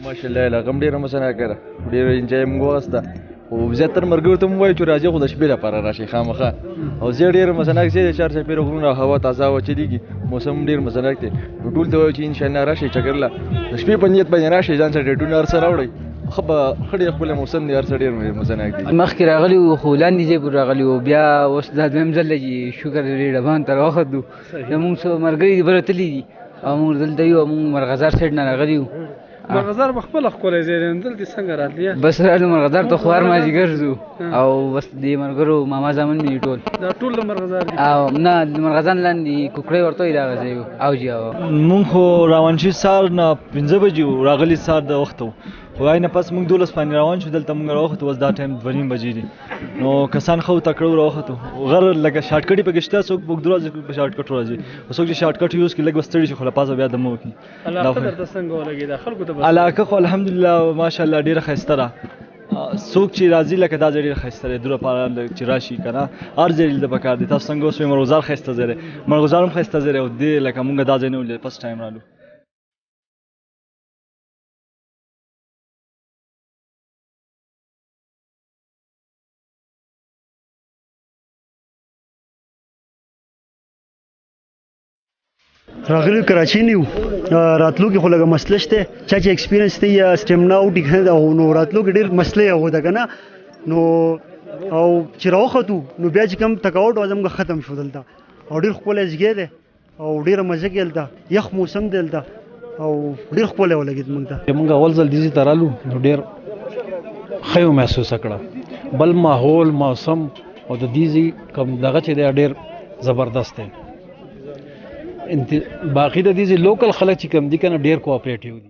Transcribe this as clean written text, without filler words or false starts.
ماشاءالله لغم ډیره مسنه کړه ډیره انجوای موږ واسطه او زیاتره مرګ ته مو وایي چې راځي خو د شپې لپاره راشي خامخا او زه ډیره مسنه چې چار چاپیره غرونه هوا تازه و چې دیږي موسم ډیر مسنه دی ټول ته وایي چې ان شاء الله راشي چکرله د شپې په نیت باندې راشي ځان سره ټول ارسه راوړي خو خړې خپل موسم دی ارسه ډیر مسنه دی مخکې راغلی و خو لاندې ځای پورې راغلی و بیا اوس دا دویم ځل دی چې شکر دې ډبان تر واخدو زموږ څو ملګري دي بره تللي دي او موږ دلته یو موږ مرغزار سایډ نه راغلي یو مرغزار په خپله ښکلی ځای دی دلته څنګه راتلې بس رالو مرغزار ته خوار مازدیګر ځو او بس دې ملګرو ماما زامن مې ټول دا ټول د مرغزار دي او نه د مرغزان لاندې کوکړی ورته وایي دغه ځای و او جي مونږ خو روان شو سهار نه 5 بجې راغلي سهار د وخت خو نه پس موږ 12 باندې روان شو دلته موږ راوخت اوس دا ټایم 2:30 بجې دي نو کسان خو تکړو راوختو غر لکه شارټ کټي په گشته څوک بوک دروازه په شارټ کټ راځي څوک چې شارټ کټ یوز کوي لګ وستړي شي خو لا پاسه بیا دمو کوي علاقه درته څنګه ولګي دا خلکو ته علاقه خو الحمدلله ماشاءالله ډیره خسته ده څوک چې راځي لکه دا ډیره خسته ده دره پاره چې راشي کنه ارزل د پکار دي تاسو څنګه اوس مرغزار خسته زره مرغزار هم خسته زره او دې لکه مونږ دا ځای نه ولې پس ټایم رالو راغلی کراچي نه یو راتلو کې خو لږه مسله شته چا چې ایکسپیرینس دی یا سټیمنا او ټیک نه نو راتلو کې ډېر مسلې هغه ده که نه نو او چې راوختو نو بیا چې کوم تکاوټ و زموږ ختم شو دلته او ډېر ښکلی ځای دی او ډېره مزه کې هلته یخ موسم دی هلته او ډېر ښکلی ولګېد موږ ته موږ اول ځل دې ځای ته رالو نو ډېر ښه یې محسوسه کړه بل ماحول موسم او د دې ځای کوم دغه چې دی ډېر زبردست دی باقي د دې لوکل خلک چې کم دي کنه ډیر کوآپریټیو دي